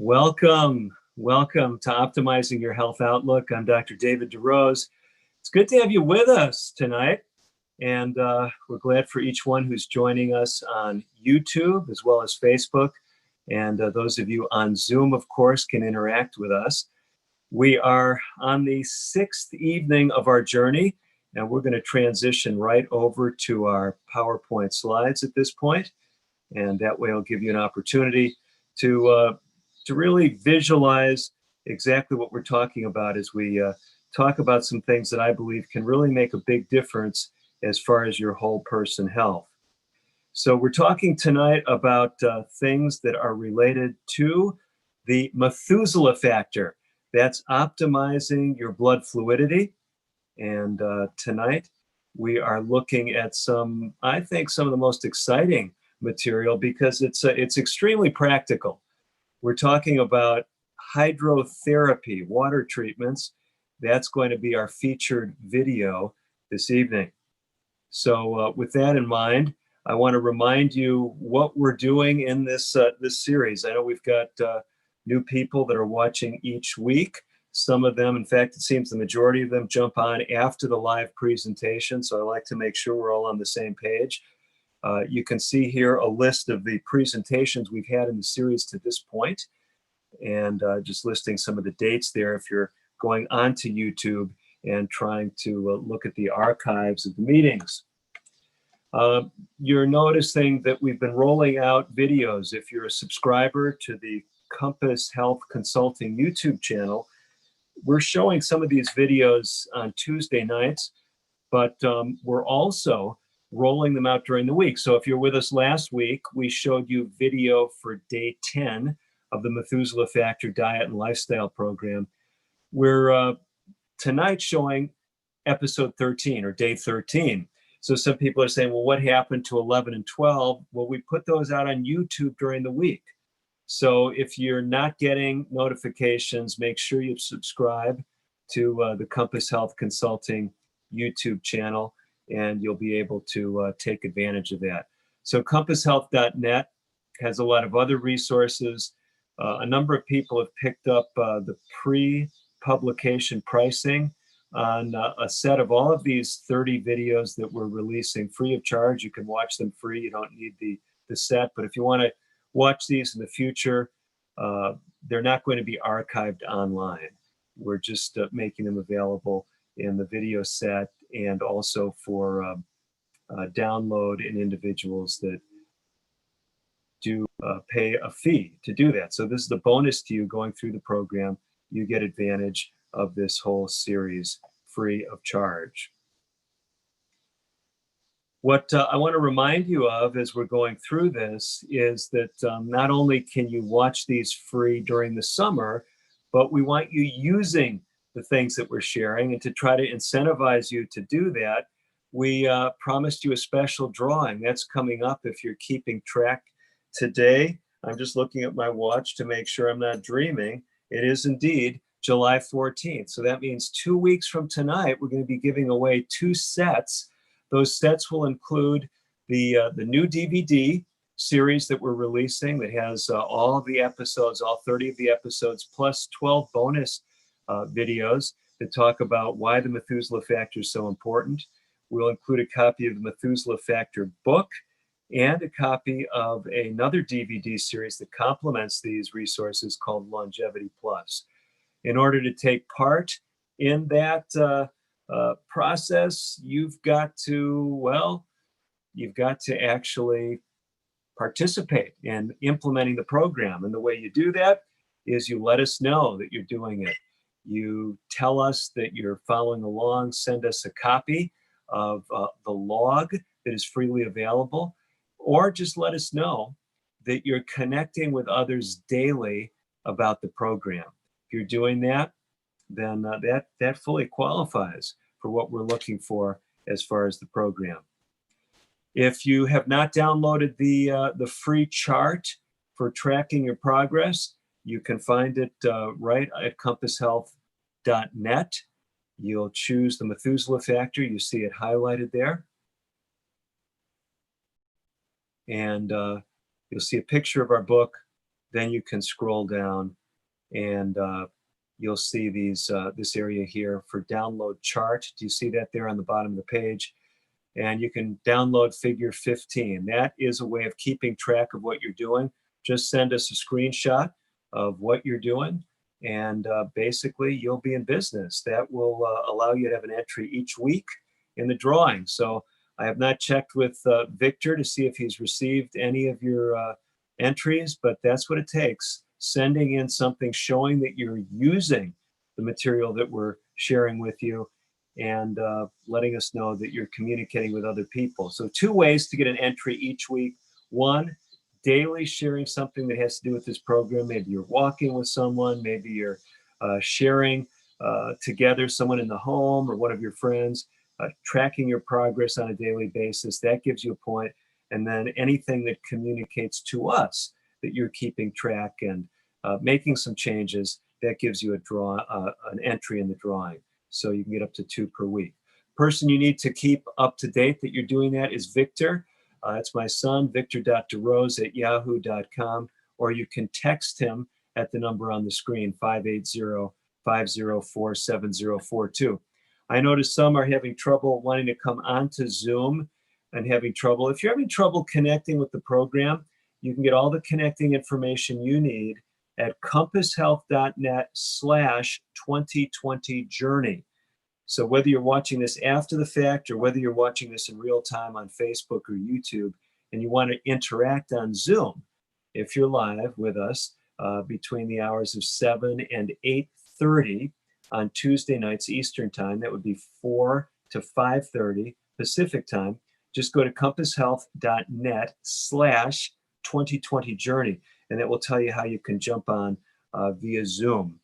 Welcome to Optimizing Your Health Outlook. I'm Dr. David DeRose. It's good to have you with us tonight, and we're glad for each one who's joining us on YouTube as well as Facebook, and those of you on Zoom, of course, can interact with us. We are on the 6th evening of our journey, and we're going to transition right over to our PowerPoint slides at this point, and that way I'll give you an opportunity to really visualize exactly what we're talking about as we talk about some things that I believe can really make a big difference as far as your whole person health. So we're talking tonight about things that are related to the Methuselah Factor. That's optimizing your blood fluidity. And tonight we are looking at I think some of the most exciting material because it's extremely practical. We're talking about hydrotherapy, water treatments. That's going to be our featured video this evening. So with that in mind, I want to remind you what we're doing in this series. I know we've got new people that are watching each week. Some of them, in fact, it seems the majority of them jump on after the live presentation. So I like to make sure we're all on the same page. You can see here a list of the presentations we've had in the series to this point, and just listing some of the dates there if you're going onto YouTube and trying to look at the archives of the meetings. You're noticing that we've been rolling out videos. If you're a subscriber to the Compass Health Consulting YouTube channel, we're showing some of these videos on Tuesday nights, but we're also rolling them out during the week. So if you're with us last week, we showed you video for day 10 of the Methuselah Factor Diet and Lifestyle Program. We're tonight showing episode 13 or day 13. So some people are saying, well, what happened to 11 and 12? Well, we put those out on YouTube during the week. So if you're not getting notifications, make sure you subscribe to the Compass Health Consulting YouTube channel, and you'll be able to take advantage of that. So compasshealth.net has a lot of other resources. A number of people have picked up the pre-publication pricing on a set of all of these 30 videos that we're releasing free of charge. You can watch them free. You don't need the set. But if you want to watch these in the future, they're not going to be archived online. We're just making them available in the video set and also for download in individuals that do pay a fee to do that. So this is the bonus to you going through the program. You get advantage of this whole series free of charge. What I want to remind you of as we're going through this is that not only can you watch these free during the summer, but we want you using the things that we're sharing, and to try to incentivize you to do that, we promised you a special drawing. That's coming up if you're keeping track today. I'm just looking at my watch to make sure I'm not dreaming. It is indeed July 14th. So that means 2 weeks from tonight, we're going to be giving away 2 sets. Those sets will include the new DVD series that we're releasing that has all of the episodes, all 30 of the episodes, plus 12 bonus videos that talk about why the Methuselah Factor is so important. We'll include a copy of the Methuselah Factor book and a copy of another DVD series that complements these resources called Longevity Plus. In order to take part in that process, you've got to actually participate in implementing the program. And the way you do that is you let us know that you're doing it. You tell us that you're following along, send us a copy of the log that is freely available, or just let us know that you're connecting with others daily about the program. If you're doing that, then that fully qualifies for what we're looking for as far as the program. If you have not downloaded the free chart for tracking your progress, you can find it right at compasshealth.net. You'll choose the Methuselah Factor. You see it highlighted there. And you'll see a picture of our book then you can scroll down and you'll see this area here for download chart. Do you see that there on the bottom of the page? And you can download figure 15. That is a way of keeping track of what you're doing. Just send us a screenshot of what you're doing, and basically you'll be in business. That will allow you to have an entry each week in the drawing. So I have not checked with Victor to see if he's received any of your entries, but that's what it takes. Sending in something showing that you're using the material that we're sharing with you, and letting us know that you're communicating with other people. So 2 ways to get an entry each week. 1, daily sharing something that has to do with this program. Maybe you're walking with someone, maybe you're sharing together, someone in the home or one of your friends, tracking your progress on a daily basis. That gives you a point. And then anything that communicates to us that you're keeping track and making some changes, that gives you an entry in the drawing. So you can get up to 2 per week. Person you need to keep up to date that you're doing that is Victor. That's my son, victor.derose@yahoo.com, or you can text him at the number on the screen, 580-504-7042. I notice some are having trouble wanting to come onto Zoom and having trouble. If you're having trouble connecting with the program, you can get all the connecting information you need at compasshealth.net/2020journey. So whether you're watching this after the fact or whether you're watching this in real time on Facebook or YouTube, and you want to interact on Zoom, if you're live with us between the hours of 7 and 8:30 on Tuesday nights Eastern time, that would be 4 to 5:30 Pacific time, just go to compasshealth.net/2020journey, and that will tell you how you can jump on via Zoom.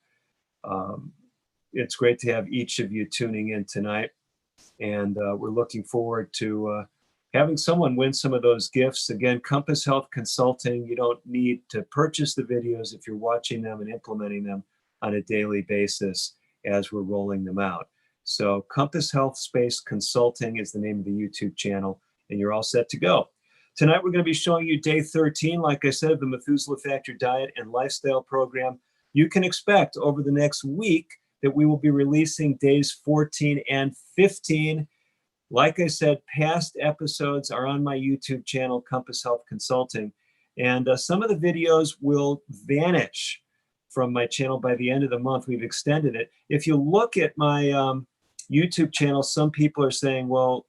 It's great to have each of you tuning in tonight, and we're looking forward to having someone win some of those gifts. Again, Compass Health Consulting, you don't need to purchase the videos if you're watching them and implementing them on a daily basis as we're rolling them out. So Compass Health Space Consulting is the name of the YouTube channel, and you're all set to go. Tonight, we're going to be showing you day 13, like I said, of the Methuselah Factor Diet and Lifestyle Program. You can expect over the next week that we will be releasing days 14 and 15. Like I said, past episodes are on my YouTube channel, Compass Health Consulting, and some of the videos will vanish from my channel by the end of the month. We've extended it. If you look at my YouTube channel, some people are saying, well,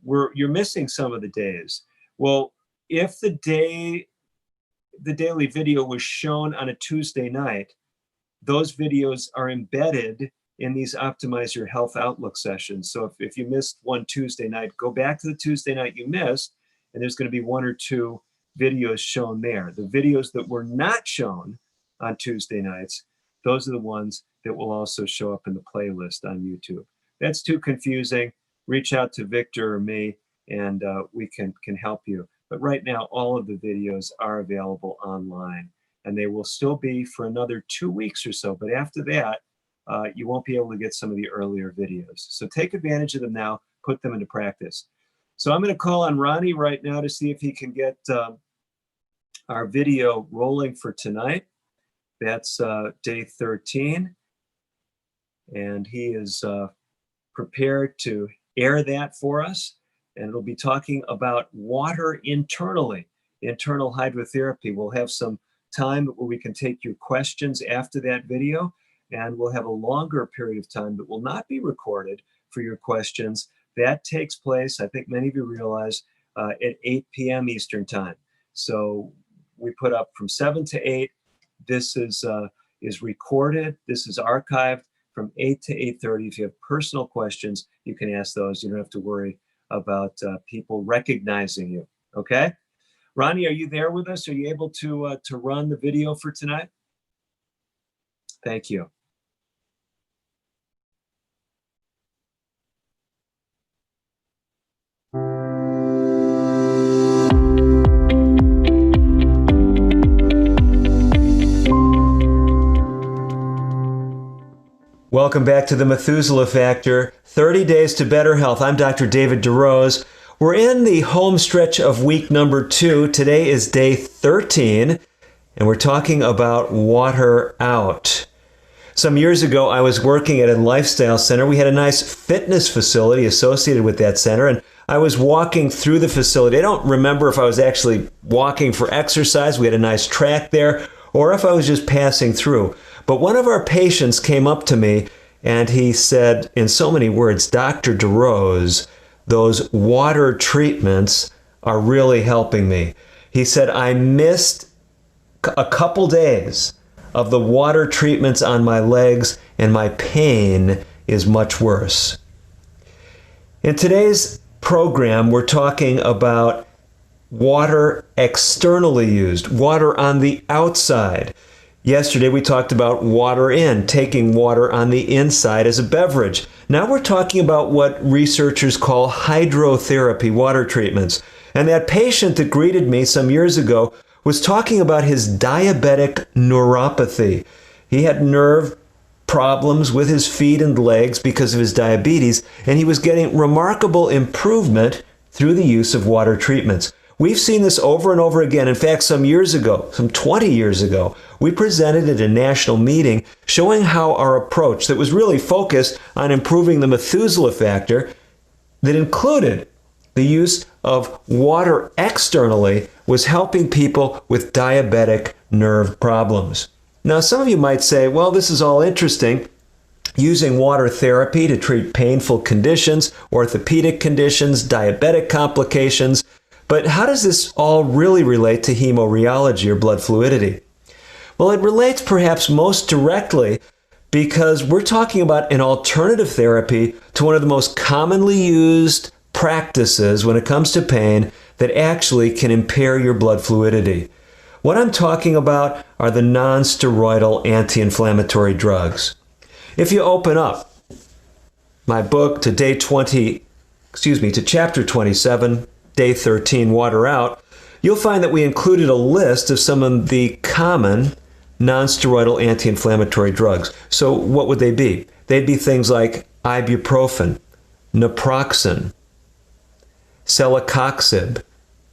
you're missing some of the days. Well, if the daily video was shown on a Tuesday night, those videos are embedded in these Optimize Your Health Outlook sessions. So if you missed one Tuesday night, go back to the Tuesday night you missed, and there's going to be 1 or 2 videos shown there. The videos that were not shown on Tuesday nights, those are the ones that will also show up in the playlist on YouTube. That's too confusing. Reach out to Victor or me, and we can help you. But right now, all of the videos are available online, and they will still be for another 2 weeks or so. But after that, you won't be able to get some of the earlier videos. So take advantage of them now, put them into practice. So I'm going to call on Ronnie right now to see if he can get our video rolling for tonight. That's day 13, and he is prepared to air that for us. And it'll be talking about water internally, internal hydrotherapy. We'll have some time where we can take your questions after that video, and we'll have a longer period of time that will not be recorded for your questions. That takes place, I think many of you realize, at 8 p.m. Eastern time. So we put up from 7 to 8. This is recorded. This is archived from 8 to 8:30. If you have personal questions, you can ask those. You don't have to worry about people recognizing you. Okay? Ronnie, are you there with us? Are you able to run the video for tonight? Thank you. Welcome back to the Methuselah Factor, 30 Days to Better Health. I'm Dr. David DeRose. We're in the home stretch of week number 2. Today is day 13, and we're talking about water out. Some years ago, I was working at a lifestyle center. We had a nice fitness facility associated with that center, and I was walking through the facility. I don't remember if I was actually walking for exercise. We had a nice track there, or if I was just passing through. But one of our patients came up to me, and he said, in so many words, "Dr. DeRose, those water treatments are really helping me." He said, "I missed a couple days of the water treatments on my legs, and my pain is much worse." In today's program, we're talking about water externally used, water on the outside. Yesterday, we talked about water in, taking water on the inside as a beverage. Now we're talking about what researchers call hydrotherapy, water treatments. And that patient that greeted me some years ago was talking about his diabetic neuropathy. He had nerve problems with his feet and legs because of his diabetes, and he was getting remarkable improvement through the use of water treatments. We've seen this over and over again. In fact, some years ago, some 20 years ago, we presented at a national meeting showing how our approach that was really focused on improving the Methuselah Factor, that included the use of water externally, was helping people with diabetic nerve problems. Now, some of you might say, well, this is all interesting, using water therapy to treat painful conditions, orthopedic conditions, diabetic complications, but how does this all really relate to hemorheology or blood fluidity? Well, it relates perhaps most directly because we're talking about an alternative therapy to one of the most commonly used practices when it comes to pain that actually can impair your blood fluidity. What I'm talking about are the non-steroidal anti-inflammatory drugs. If you open up my book to to chapter 27, day 13, Water Out, you'll find that we included a list of some of the common non-steroidal anti-inflammatory drugs. So what would they be? They'd be things like ibuprofen, naproxen, celecoxib,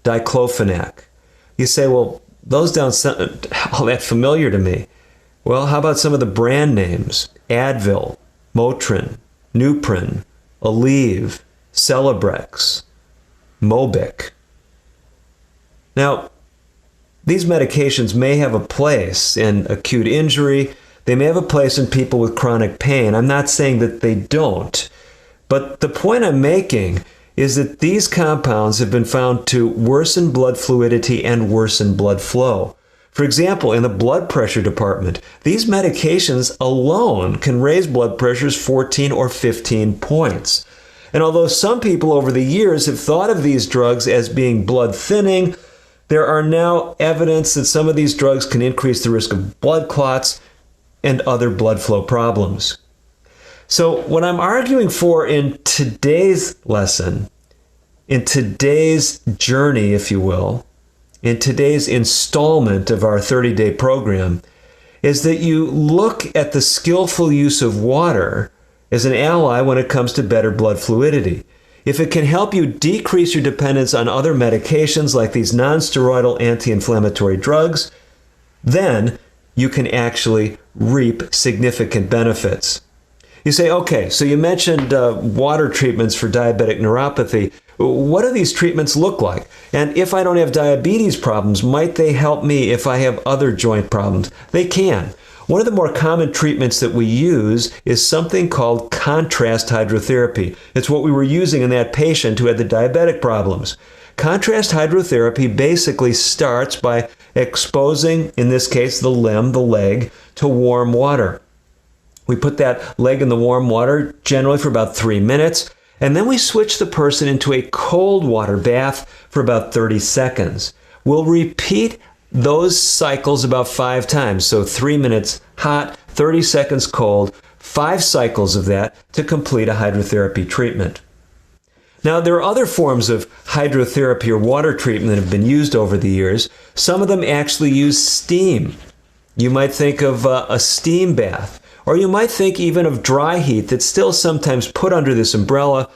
diclofenac. You say, well, those don't sound all that familiar to me. Well, how about some of the brand names? Advil, Motrin, Nuprin, Aleve, Celebrex, Mobic. Now, these medications may have a place in acute injury. They may have a place in people with chronic pain. I'm not saying that they don't. But the point I'm making is that these compounds have been found to worsen blood fluidity and worsen blood flow. For example, in the blood pressure department, these medications alone can raise blood pressures 14 or 15 points. And although some people over the years have thought of these drugs as being blood thinning, there are now evidence that some of these drugs can increase the risk of blood clots and other blood flow problems. So what I'm arguing for in today's lesson, in today's journey, if you will, in today's installment of our 30-day program, is that you look at the skillful use of water as an ally when it comes to better blood fluidity. If it can help you decrease your dependence on other medications like these non-steroidal anti-inflammatory drugs, then you can actually reap significant benefits. You say, okay, so you mentioned water treatments for diabetic neuropathy. What do these treatments look like? And if I don't have diabetes problems, might they help me if I have other joint problems? They can. One of the more common treatments that we use is something called contrast hydrotherapy. It's what we were using in that patient who had the diabetic problems. Contrast hydrotherapy basically starts by exposing, in this case, the limb, the leg, to warm water. We put that leg in the warm water generally for about 3 minutes, and then we switch the person into a cold water bath for about 30 seconds. We'll repeat those cycles about 5 times. So 3 minutes hot, 30 seconds cold, 5 cycles of that to complete a hydrotherapy treatment. Now, there are other forms of hydrotherapy or water treatment that have been used over the years. Some of them actually use steam. You might think of a steam bath, or you might think even of dry heat that's still sometimes put under this umbrella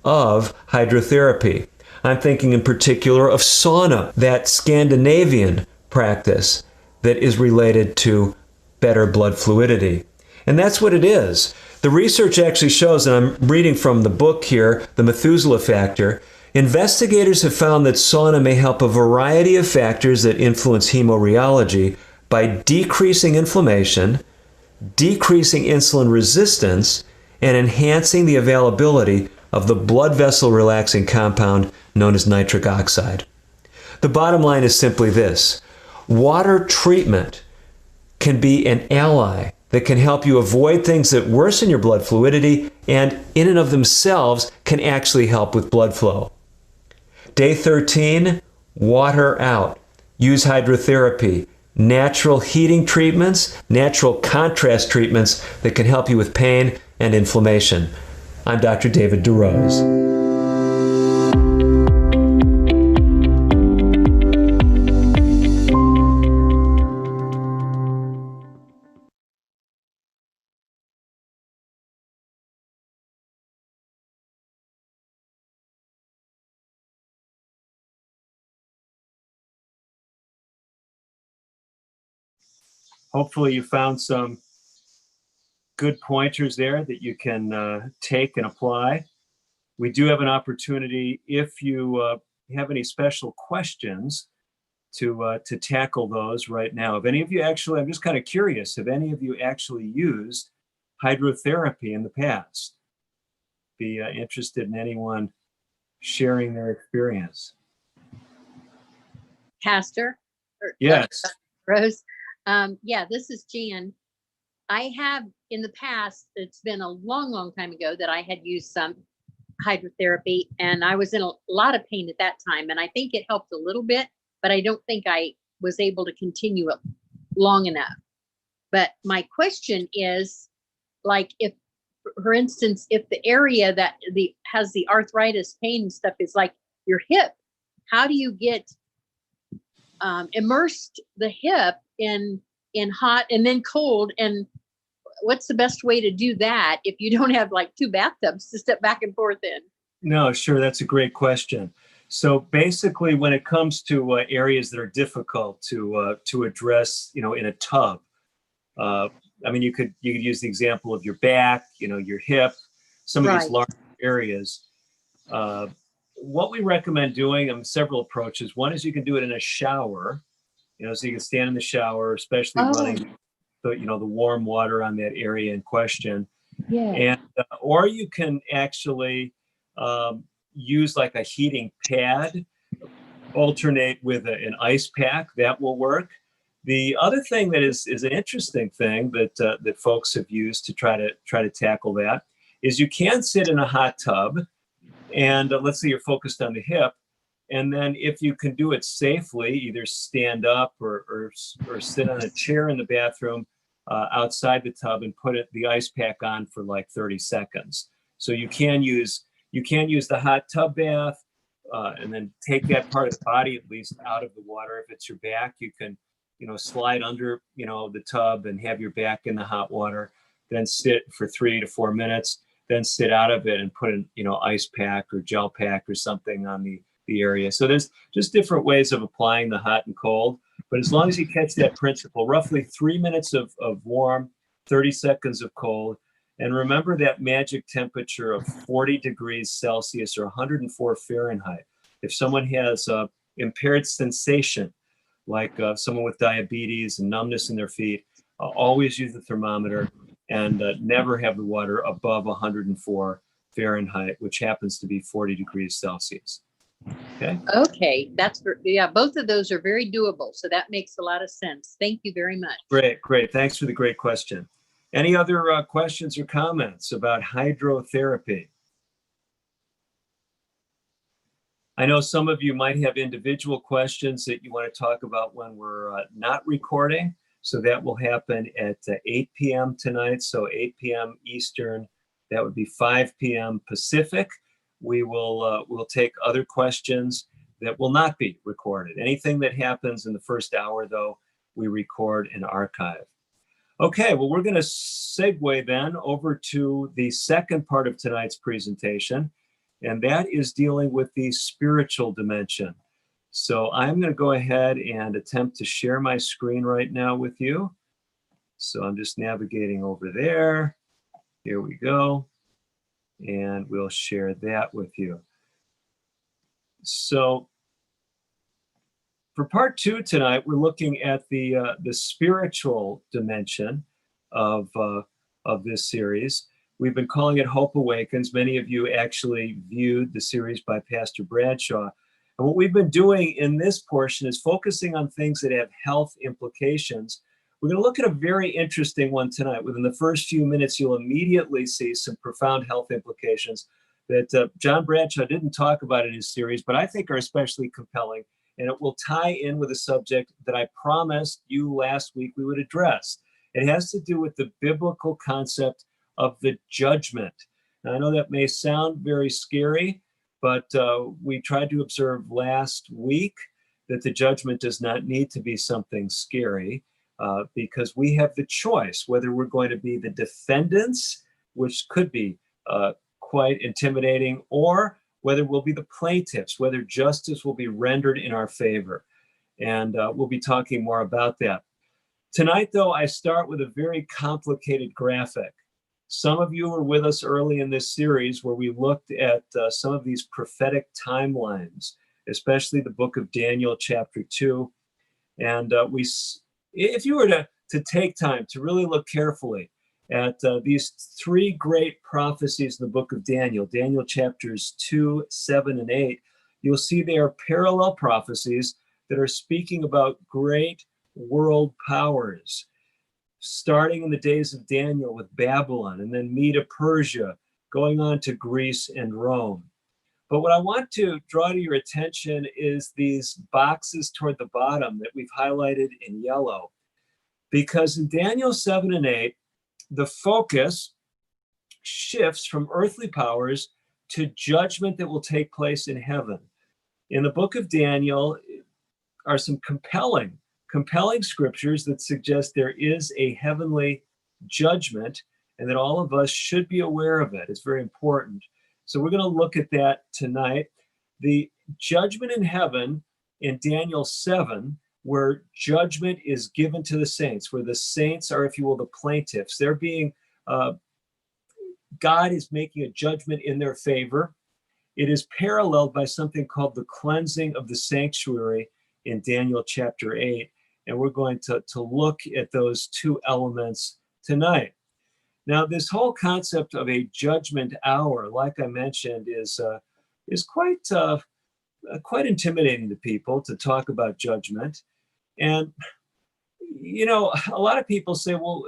of hydrotherapy. I'm thinking in particular of sauna, that Scandinavian practice that is related to better blood fluidity. And that's what it is. The research actually shows, and I'm reading from the book here, The Methuselah Factor, investigators have found that sauna may help a variety of factors that influence hemorheology by decreasing inflammation, decreasing insulin resistance, and enhancing the availability of the blood vessel relaxing compound known as nitric oxide. The bottom line is simply this: water treatment can be an ally that can help you avoid things that worsen your blood fluidity and in and of themselves can actually help with blood flow. Day 13, water out. Use hydrotherapy, natural heating treatments, natural contrast treatments that can help you with pain and inflammation. I'm Dr. David DeRose. Hopefully you found some good pointers there that you can take and apply. We do have an opportunity, if you have any special questions, to tackle those right now. If any of you actually, I'm just kind of curious, have any of you actually used hydrotherapy in the past? Be interested in anyone sharing their experience. Pastor? Yes. Rose? Yeah, this is Jan. I have in the past, it's been a long, long time ago that I had used some hydrotherapy, and I was in a lot of pain at that time. And I think it helped a little bit, but I don't think I was able to continue it long enough. But my question is, like, if, for instance, if the area that has the arthritis pain and stuff is like your hip, how do you get immersed the hip in hot and then cold? And what's the best way to do that if you don't have like two bathtubs to step back and forth in? No, sure. That's a great question. So basically, when it comes to areas that are difficult to address, in a tub, I mean, you could use the example of your back, your hip, some of these large areas. What we recommend doing, several approaches. One is you can do it in a shower, so you can stand in the shower, especially running the warm water on that area in question. Yeah. And or you can actually use like a heating pad, alternate with an ice pack. That will work. The other thing that is an interesting thing that folks have used to try to tackle that is you can sit in a hot tub, and let's say you're focused on the hip, and then if you can do it safely, either stand up or sit on a chair in the bathroom outside the tub and put the ice pack on for like 30 seconds. So you can use the hot tub bath and then take that part of the body at least out of the water. If it's your back, you can slide under the tub and have your back in the hot water, then sit for 3 to 4 minutes, then sit out of it and put an ice pack or gel pack or something on the area. So there's just different ways of applying the hot and cold, but as long as you catch that principle, roughly 3 minutes of warm, 30 seconds of cold, and remember that magic temperature of 40 degrees Celsius or 104 Fahrenheit. If someone has impaired sensation, like someone with diabetes and numbness in their feet, always use the thermometer and never have the water above 104 Fahrenheit, which happens to be 40 degrees Celsius. Okay. Both of those are very doable. So that makes a lot of sense. Thank you very much. Great. Thanks for the great question. Any other questions or comments about hydrotherapy? I know some of you might have individual questions that you want to talk about when we're not recording. So that will happen at 8 p.m. tonight. So 8 p.m. Eastern, that would be 5 p.m. Pacific. We'll take other questions that will not be recorded. Anything that happens in the first hour, though, we record and archive. Okay, well, we're going to segue then over to the second part of tonight's presentation, and that is dealing with the spiritual dimension. So I'm going to go ahead and attempt to share my screen right now with you. So I'm just navigating over there. Here we go. And we'll share that with you. So for part 2 tonight, we're looking at the spiritual dimension of this series. We've been calling it Hope Awakens. Many of you actually viewed the series by Pastor Bradshaw. And what we've been doing in this portion is focusing on things that have health implications. We're going to look at a very interesting one tonight. Within the first few minutes, you'll immediately see some profound health implications that John Bradshaw didn't talk about in his series, but I think are especially compelling. And it will tie in with a subject that I promised you last week we would address. It has to do with the biblical concept of the judgment. Now, I know that may sound very scary, but we tried to observe last week that the judgment does not need to be something scary because we have the choice whether we're going to be the defendants, which could be quite intimidating, or whether we'll be the plaintiffs, whether justice will be rendered in our favor. And we'll be talking more about that. Tonight, though, I start with a very complicated graphic. Some of you were with us early in this series where we looked at some of these prophetic timelines, especially the book of Daniel, chapter 2. And if you were to take time to really look carefully at these 3 great prophecies in the book of Daniel, Daniel chapters 2, 7, and 8, you'll see they are parallel prophecies that are speaking about great world powers, starting in the days of Daniel with Babylon, and then Medo-Persia, going on to Greece and Rome. But what I want to draw to your attention is these boxes toward the bottom that we've highlighted in yellow. Because in Daniel 7 and 8, the focus shifts from earthly powers to judgment that will take place in heaven. In the book of Daniel are some compelling scriptures that suggest there is a heavenly judgment and that all of us should be aware of it. It's very important. So we're going to look at that tonight. The judgment in heaven in Daniel 7, where judgment is given to the saints, where the saints are, if you will, the plaintiffs. They're being, God is making a judgment in their favor. It is paralleled by something called the cleansing of the sanctuary in Daniel chapter 8. And we're going to look at those 2 elements tonight. Now, this whole concept of a judgment hour, like I mentioned, is quite intimidating to people to talk about judgment. And, you know, a lot of people say, well,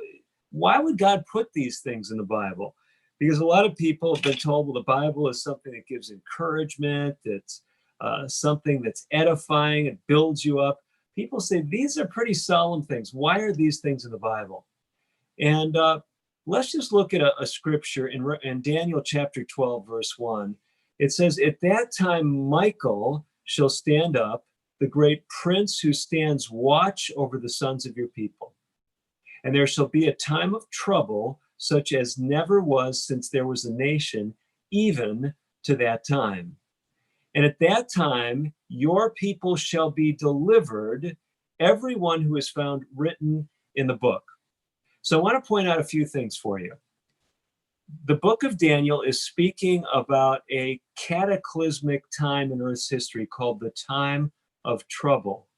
why would God put these things in the Bible? Because a lot of people have been told, well, the Bible is something that gives encouragement, it's something that's edifying, it builds you up. People say, these are pretty solemn things. Why are these things in the Bible? And let's just look at a scripture in Daniel chapter 12, verse 1. It says, at that time, Michael shall stand up, the great prince who stands watch over the sons of your people. And there shall be a time of trouble, such as never was since there was a nation, even to that time. And at that time, your people shall be delivered, everyone who is found written in the book. So I want to point out a few things for you. The book of Daniel is speaking about a cataclysmic time in Earth's history called the time of trouble.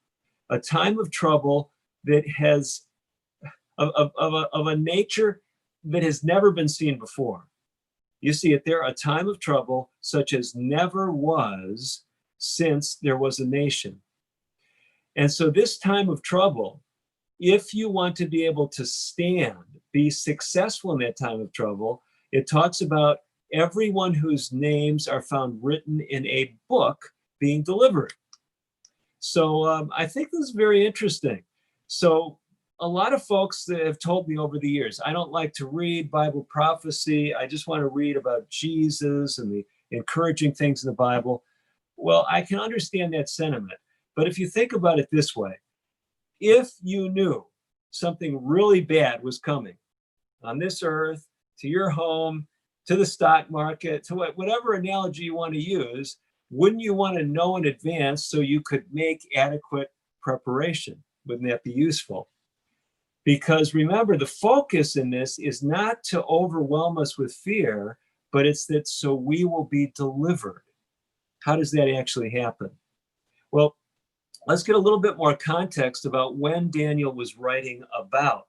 A time of trouble that has of a nature that has never been seen before. You see it there, a time of trouble such as never was since there was a nation. And so this time of trouble, if you want to be able to stand, be successful in that time of trouble, it talks about everyone whose names are found written in a book being delivered. So I think this is very interesting. So a lot of folks that have told me over the years, I don't like to read Bible prophecy. I just want to read about Jesus and the encouraging things in the Bible. Well, I can understand that sentiment. But if you think about it this way, if you knew something really bad was coming on this earth, to your home, to the stock market, to whatever analogy you want to use, wouldn't you want to know in advance so you could make adequate preparation? Wouldn't that be useful? Because remember, the focus in this is not to overwhelm us with fear, but it's that so we will be delivered. How does that actually happen? Well, let's get a little bit more context about when Daniel was writing about.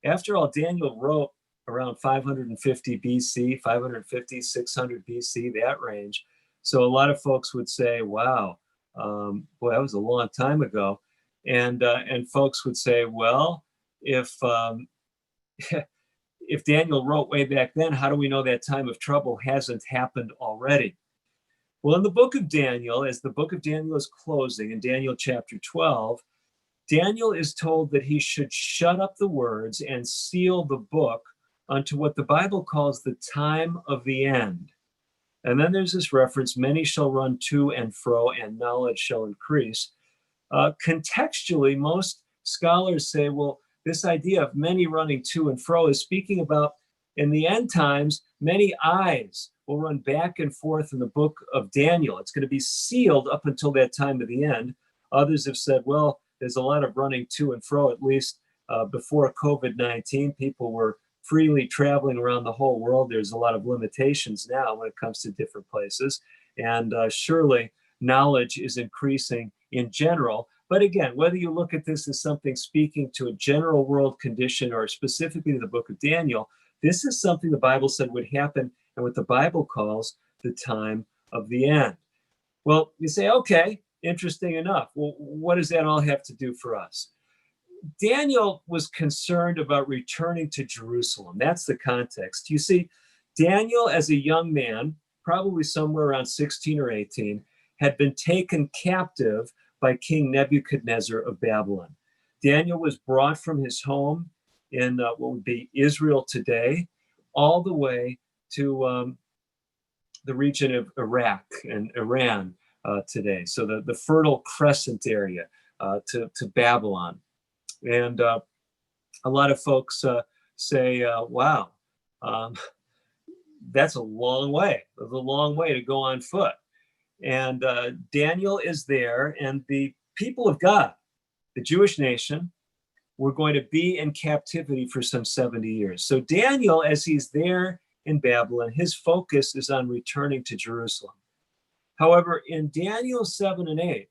After all, Daniel wrote around 550 BC, 550, 600 BC, that range. So a lot of folks would say, wow, boy, that was a long time ago. And folks would say, well, if if Daniel wrote way back then, how do we know that time of trouble hasn't happened already? Well, in the book of Daniel, as the book of Daniel is closing in Daniel chapter 12, Daniel is told that he should shut up the words and seal the book unto what the Bible calls the time of the end. And then there's this reference, many shall run to and fro, and knowledge shall increase. Contextually, most scholars say, well, this idea of many running to and fro is speaking about in the end times, many eyes will run back and forth in the book of Daniel. It's going to be sealed up until that time of the end. Others have said, well, there's a lot of running to and fro, at least before COVID-19. People were freely traveling around the whole world. There's a lot of limitations now when it comes to different places. And surely knowledge is increasing in general. But again, whether you look at this as something speaking to a general world condition or specifically to the book of Daniel, this is something the Bible said would happen and what the Bible calls the time of the end. Well, you say, okay, interesting enough. Well, what does that all have to do for us? Daniel was concerned about returning to Jerusalem. That's the context. You see, Daniel, as a young man, probably somewhere around 16 or 18, had been taken captive by King Nebuchadnezzar of Babylon. Daniel was brought from his home in what would be Israel today, all the way to the region of Iraq and Iran today. So the Fertile Crescent area to Babylon. And a lot of folks say, wow, that's a long way. It's a long way to go on foot. And Daniel is there, and the people of God, the Jewish nation, were going to be in captivity for some 70 years. So Daniel, as he's there in Babylon, his focus is on returning to Jerusalem. However, in Daniel 7 and 8,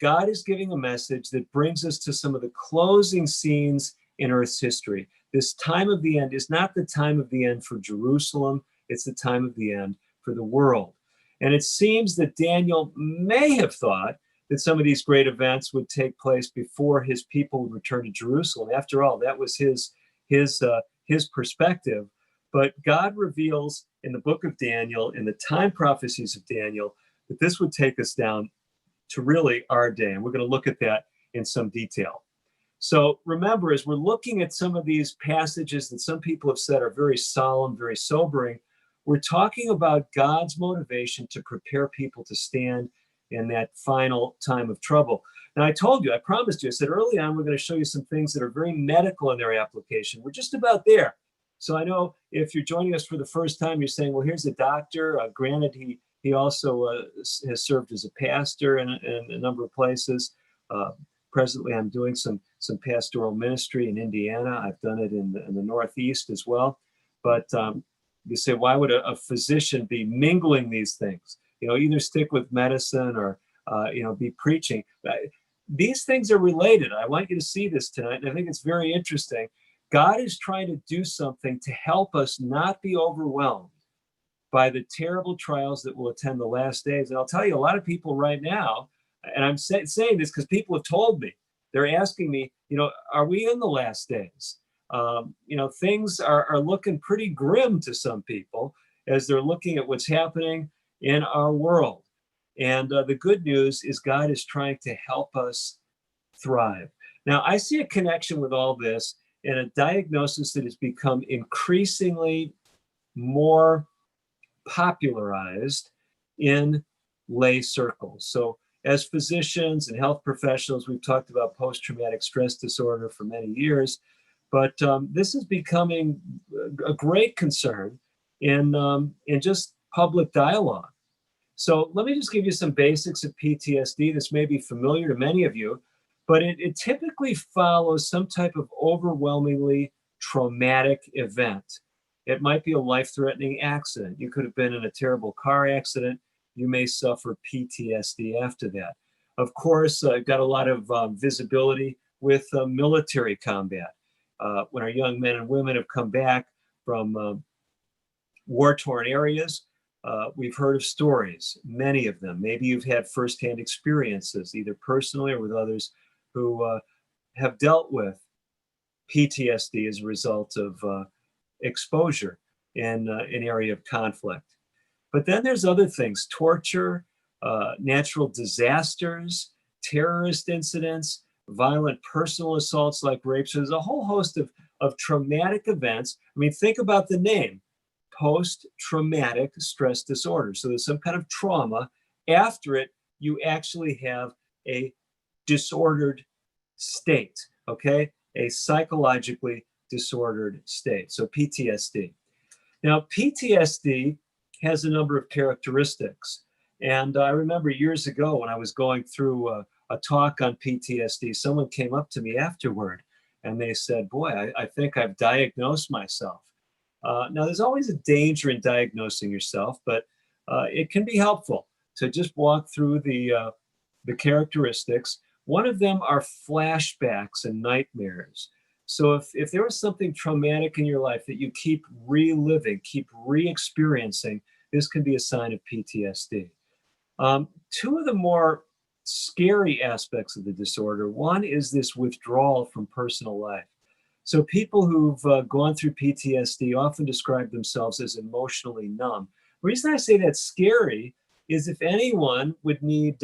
God is giving a message that brings us to some of the closing scenes in Earth's history. This time of the end is not the time of the end for Jerusalem, it's the time of the end for the world. And it seems that Daniel may have thought that some of these great events would take place before his people would return to Jerusalem. After all, that was his perspective. But God reveals in the book of Daniel, in the time prophecies of Daniel, that this would take us down to really our day. And we're going to look at that in some detail. So remember, as we're looking at some of these passages that some people have said are very solemn, very sobering, we're talking about God's motivation to prepare people to stand in that final time of trouble. Now, I promised you, I said early on, we're going to show you some things that are very medical in their application. We're just about there. So I know if you're joining us for the first time, you're saying, well, here's a doctor. Granted, he also has served as a pastor in a number of places. Presently, I'm doing some pastoral ministry in Indiana. I've done it in the Northeast as well. But you say, why would a physician be mingling these things? Either stick with medicine or, be preaching. These things are related. I want you to see this tonight. And I think it's very interesting. God is trying to do something to help us not be overwhelmed by the terrible trials that will attend the last days. And I'll tell you, a lot of people right now, and I'm saying this because people have told me, they're asking me, are we in the last days? Things are looking pretty grim to some people as they're looking at what's happening in our world. And the good news is God is trying to help us thrive. Now, I see a connection with all this in a diagnosis that has become increasingly more popularized in lay circles. So as physicians and health professionals, we've talked about post-traumatic stress disorder for many years, but this is becoming a great concern in just public dialogue. So let me just give you some basics of PTSD. This may be familiar to many of you, but it typically follows some type of overwhelmingly traumatic event. It might be a life-threatening accident. You could have been in a terrible car accident. You may suffer PTSD after that. Of course, got a lot of visibility with military combat. When our young men and women have come back from war-torn areas, we've heard of stories, many of them. Maybe you've had firsthand experiences, either personally or with others who have dealt with PTSD as a result of exposure in an area of conflict. But then there's other things, torture, natural disasters, terrorist incidents, violent personal assaults like rape. So there's a whole host of traumatic events. I mean, think about the name, post-traumatic stress disorder. So there's some kind of trauma. After it, you actually have a disordered state, okay? A psychologically disordered state, so PTSD. Now, PTSD has a number of characteristics. And I remember years ago when I was going through a talk on PTSD, someone came up to me afterward and they said, boy, I think I've diagnosed myself. Now, there's always a danger in diagnosing yourself, but it can be helpful to just walk through the characteristics. One of them are flashbacks and nightmares. So if there was something traumatic in your life that you keep reliving, keep re-experiencing, this can be a sign of PTSD. Two of the more scary aspects of the disorder, one is this withdrawal from personal life. So people who've gone through PTSD often describe themselves as emotionally numb. The reason I say that's scary is if anyone would need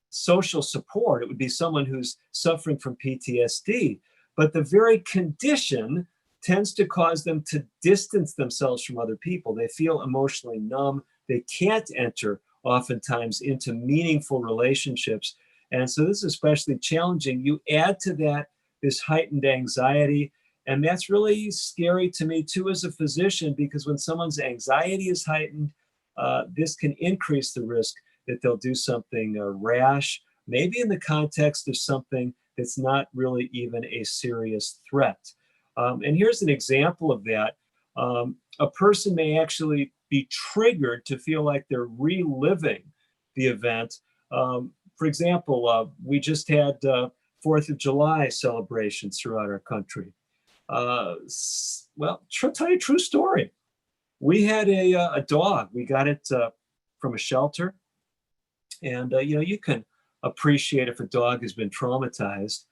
social support, it would be someone who's suffering from PTSD. But the very condition tends to cause them to distance themselves from other people. They feel emotionally numb. They can't enter oftentimes into meaningful relationships. And so this is especially challenging. You add to that this heightened anxiety. And that's really scary to me too as a physician, because when someone's anxiety is heightened, this can increase the risk that they'll do something rash, maybe in the context of something that's not really even a serious threat. And here's an example of that. A person may actually be triggered to feel like they're reliving the event. For example, we just had 4th of July celebrations throughout our country. Well, tell you a true story. We had a dog. We got it from a shelter. And, you can appreciate if a dog has been traumatized.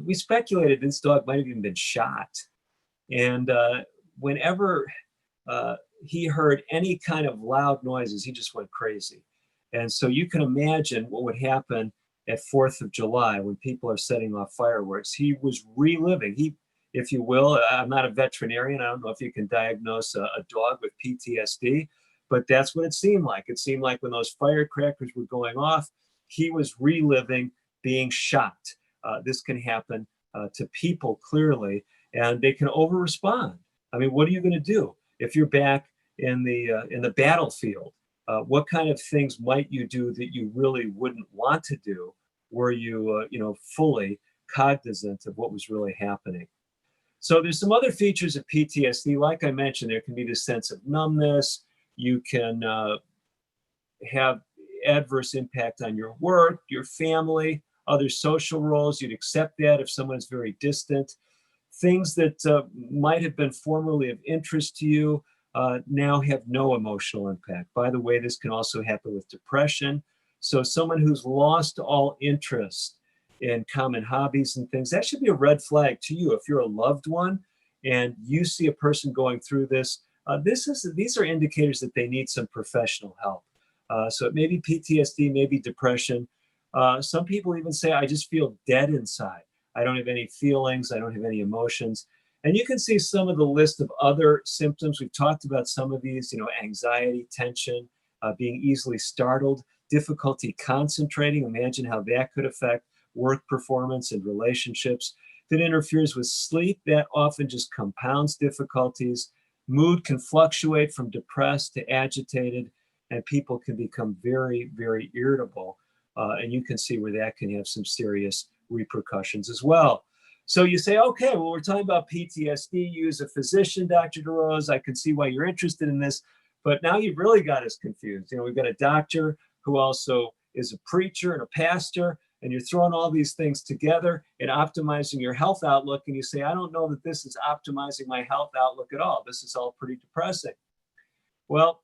We speculated this dog might have even been shot. And whenever he heard any kind of loud noises, he just went crazy. And so you can imagine what would happen at 4th of July when people are setting off fireworks. He was reliving. If you will, I'm not a veterinarian. I don't know if you can diagnose a dog with PTSD, but that's what it seemed like. It seemed like when those firecrackers were going off, he was reliving being shot. This can happen to people clearly, and they can over-respond. I mean, what are you going to do if you're back in the battlefield? What kind of things might you do that you really wouldn't want to do were you, fully cognizant of what was really happening? So there's some other features of PTSD. Like I mentioned, there can be this sense of numbness. You can have adverse impact on your work, your family, other social roles. You'd accept that if someone's very distant. Things that might have been formerly of interest to you now have no emotional impact. By the way, this can also happen with depression. So someone who's lost all interest in common hobbies and things, that should be a red flag to you. If you're a loved one and you see a person going through this, these are indicators that they need some professional help. So it may be PTSD, maybe depression. Some people even say, I just feel dead inside. I don't have any feelings. I don't have any emotions. And you can see some of the list of other symptoms. We've talked about some of these, anxiety, tension, being easily startled, difficulty concentrating. Imagine how that could affect work performance and relationships. If it interferes with sleep, that often just compounds difficulties. Mood can fluctuate from depressed to agitated. and people can become very, very irritable. And you can see where that can have some serious repercussions as well. So you say, okay, well, we're talking about PTSD. You as a physician, Dr. DeRose, I can see why you're interested in this, but now you've really got us confused. You know, we've got a doctor who also is a preacher and a pastor, and you're throwing all these things together and optimizing your health outlook. And you say, I don't know that this is optimizing my health outlook at all. This is all pretty depressing. Well,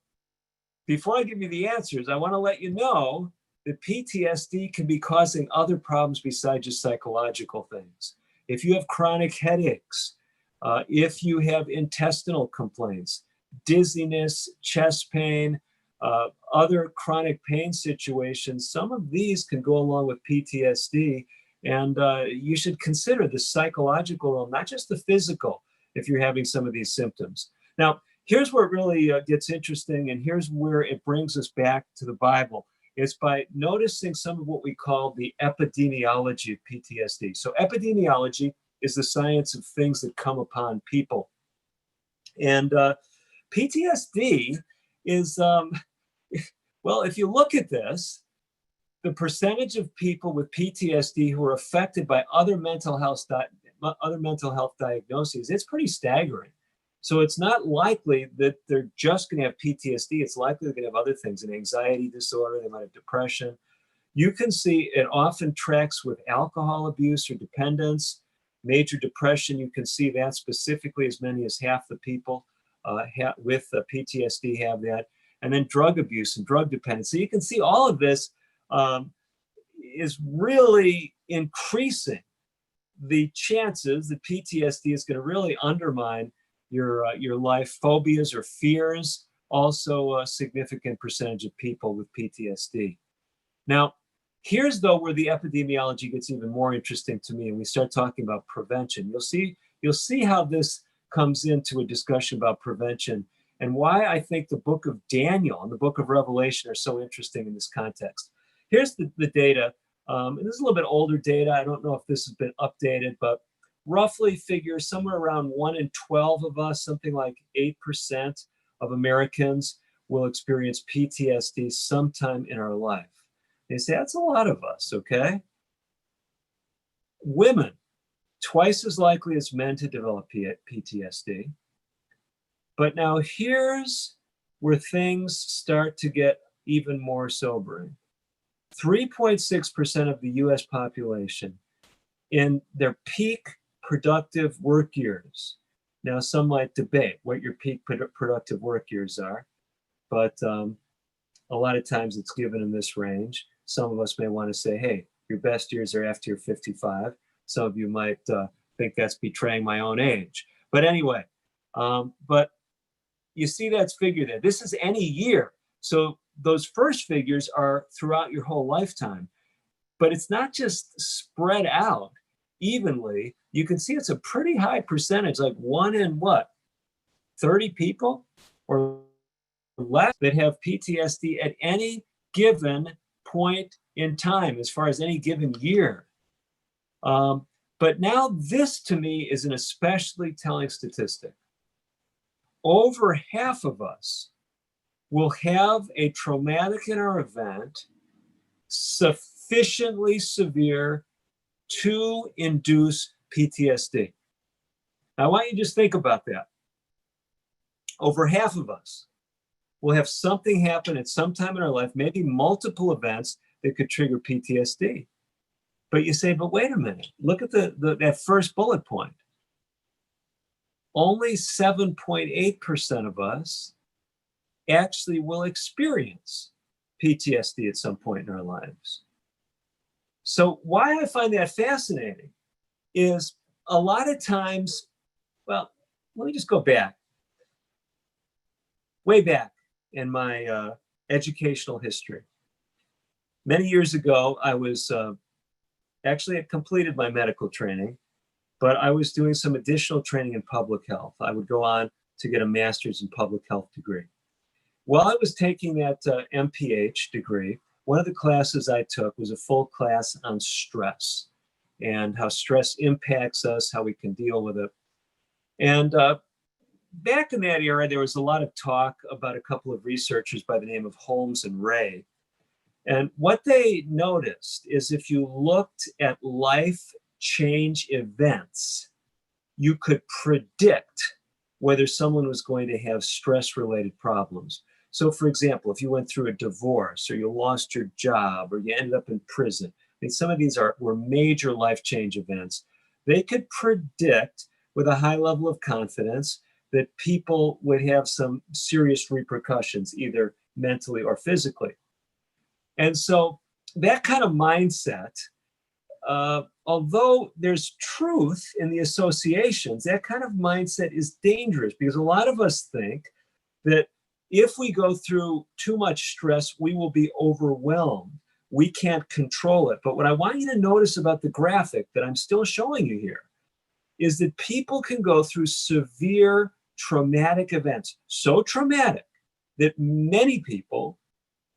before I give you the answers, I want to let you know that PTSD can be causing other problems besides just psychological things. If you have chronic headaches, if you have intestinal complaints, dizziness, chest pain, other chronic pain situations, some of these can go along with PTSD. And you should consider the psychological role, not just the physical, if you're having some of these symptoms. Now, here's where it really gets interesting, and here's where it brings us back to the Bible. It's by noticing some of what we call the epidemiology of PTSD. So epidemiology is the science of things that come upon people. And PTSD is, well, if you look at this, the percentage of people with PTSD who are affected by other mental health diagnoses, it's pretty staggering. So it's not likely that they're just going to have PTSD. It's likely they're going to have other things, an anxiety disorder, they might have depression. You can see it often tracks with alcohol abuse or dependence. Major depression, you can see that specifically as many as half the people with PTSD have that. And then drug abuse and drug dependence. So you can see all of this is really increasing the chances that PTSD is going to really undermine your life. Phobias or fears, also a significant percentage of people with PTSD. Now, here's though where the epidemiology gets even more interesting to me, and we start talking about prevention. You'll see how this comes into a discussion about prevention and why I think the book of Daniel and the book of Revelation are so interesting in this context. Here's the data. And this is a little bit older data. I don't know if this has been updated, but roughly figures somewhere around 1 in 12 of us, something like 8% of Americans will experience PTSD sometime in our life. They say that's a lot of us, okay? Women, twice as likely as men to develop PTSD. But now here's where things start to get even more sobering. 3.6% of the US population in their peak productive work years. Now, some might debate what your peak productive work years are, but a lot of times it's given in this range. Some of us may want to say, hey, your best years are after you're 55. Some of you might think that's betraying my own age. But anyway, but you see that's figure there. This is any year. So those first figures are throughout your whole lifetime. But it's not just spread out evenly. You can see it's a pretty high percentage, like 1 in what, 30 people or less that have PTSD at any given point in time, as far as any given year. But now this to me is an especially telling statistic. Over half of us will have a traumatic inner event sufficiently severe to induce PTSD. Now, I want you to just think about that. Over half of us will have something happen at some time in our life, maybe multiple events that could trigger PTSD. But you say, but wait a minute, look at that first bullet point. Only 7.8% of us actually will experience PTSD at some point in our lives. So why I find that fascinating is a lot of times, well, let me just go back. Way back in my educational history. Many years ago, I was actually had completed my medical training, but I was doing some additional training in public health. I would go on to get a master's in public health degree. While I was taking that MPH degree, one of the classes I took was a full class on stress and how stress impacts us, how we can deal with it. And back in that era, there was a lot of talk about a couple of researchers by the name of Holmes and Ray. And what they noticed is if you looked at life change events, you could predict whether someone was going to have stress-related problems. So for example, if you went through a divorce or you lost your job or you ended up in prison, I mean, some of these were major life change events. They could predict with a high level of confidence that people would have some serious repercussions, either mentally or physically. And so that kind of mindset, although there's truth in the associations, that kind of mindset is dangerous because a lot of us think that if we go through too much stress, we will be overwhelmed. We can't control it. But what I want you to notice about the graphic that I'm still showing you here is that people can go through severe traumatic events, so traumatic that many people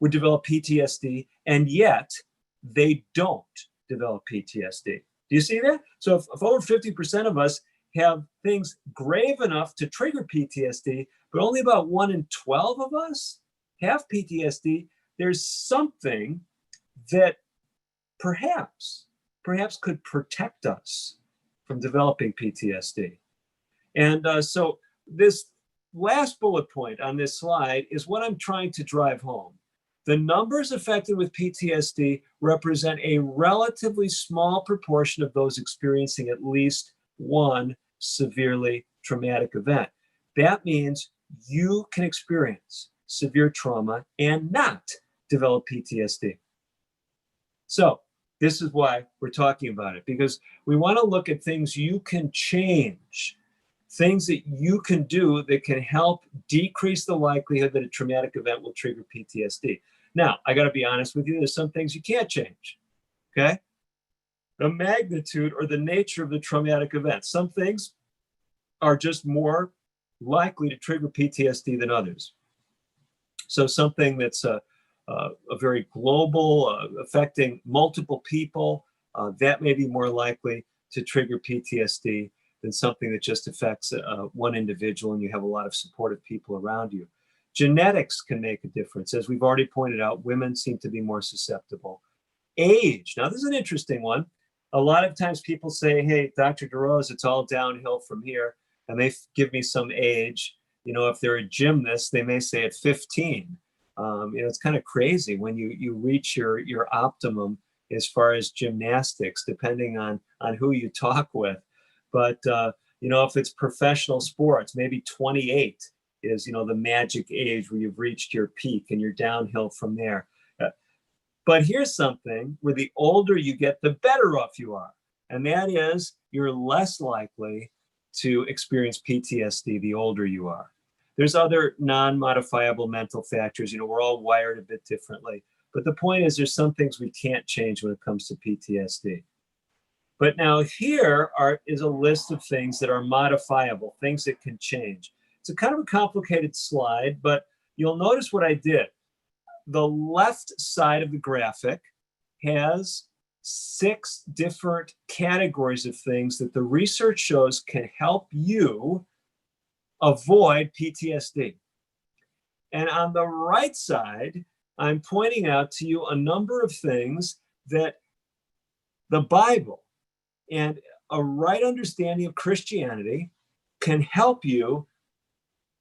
would develop PTSD, and yet they don't develop PTSD. Do you see that? So if over 50% of us have things grave enough to trigger PTSD, but only about 1 in 12 of us have PTSD, there's something that perhaps could protect us from developing PTSD. And so this last bullet point on this slide is what I'm trying to drive home. The numbers affected with PTSD represent a relatively small proportion of those experiencing at least one severely traumatic event. That means you can experience severe trauma and not develop PTSD. So this is why we're talking about it, because we want to look at things you can change, things that you can do that can help decrease the likelihood that a traumatic event will trigger PTSD. Now, I got to be honest with you, there's some things you can't change, okay? The magnitude or the nature of the traumatic event. Some things are just more likely to trigger PTSD than others. So something that's a very global, affecting multiple people, that may be more likely to trigger PTSD than something that just affects one individual and you have a lot of supportive people around you. Genetics can make a difference. As we've already pointed out, women seem to be more susceptible. Age. Now, this is an interesting one. A lot of times people say, hey, Dr. DeRose, it's all downhill from here. And they give me some age. You know, if they're a gymnast, they may say at 15. It's kind of crazy when you reach your optimum as far as gymnastics, depending on who you talk with. But, if it's professional sports, maybe 28 is, the magic age where you've reached your peak and you're downhill from there. But here's something where the older you get, the better off you are. And that is you're less likely to experience PTSD the older you are. There's other non-modifiable mental factors. We're all wired a bit differently. But the point is there's some things we can't change when it comes to PTSD. But now here is a list of things that are modifiable, things that can change. It's a kind of a complicated slide, but you'll notice what I did. The left side of the graphic has 6 different categories of things that the research shows can help you avoid PTSD. And on the right side, I'm pointing out to you a number of things that the Bible and a right understanding of Christianity can help you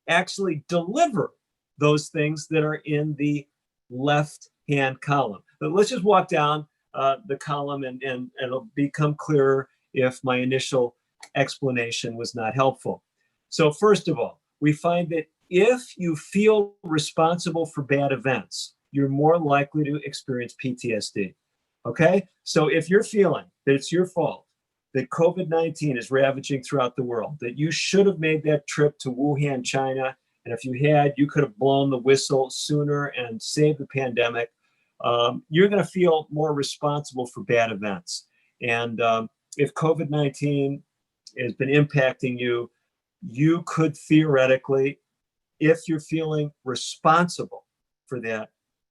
actually deliver those things that are in the left-hand column. But let's just walk down the column and it'll become clearer if my initial explanation was not helpful. So first of all, we find that if you feel responsible for bad events, you're more likely to experience PTSD. Okay? So if you're feeling that it's your fault, that COVID-19 is ravaging throughout the world, that you should have made that trip to Wuhan, China, and if you had, you could have blown the whistle sooner and saved the pandemic, you're going to feel more responsible for bad events. And if COVID-19 has been impacting you, you could theoretically, if you're feeling responsible for that,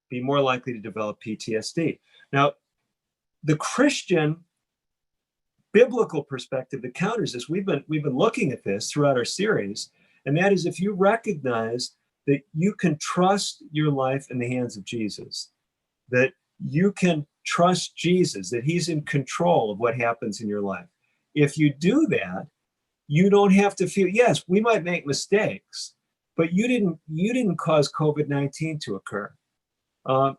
be more likely to develop PTSD. Now, the Christian biblical perspective that counters this, we've been looking at this throughout our series, And that is if you recognize that you can trust your life in the hands of Jesus, that you can trust Jesus, that he's in control of what happens in your life. If you do that, you don't have to feel, yes, we might make mistakes, but you didn't cause COVID-19 to occur.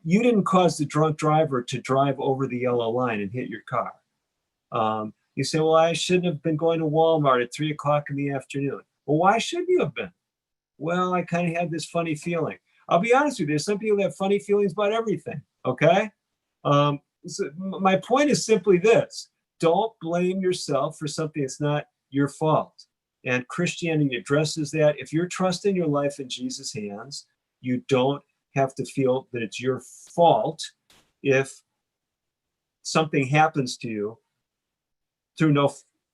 You didn't cause the drunk driver to drive over the yellow line and hit your car. You say, well, I shouldn't have been going to Walmart at 3 o'clock in the afternoon. Well, why shouldn't you have been? Well, I kind of had this funny feeling. I'll be honest with you, some people have funny feelings about everything, okay? So my point is simply this: don't blame yourself for something that's not your fault. And Christianity addresses that. If you're trusting your life in Jesus' hands, you don't have to feel that it's your fault if something happens to you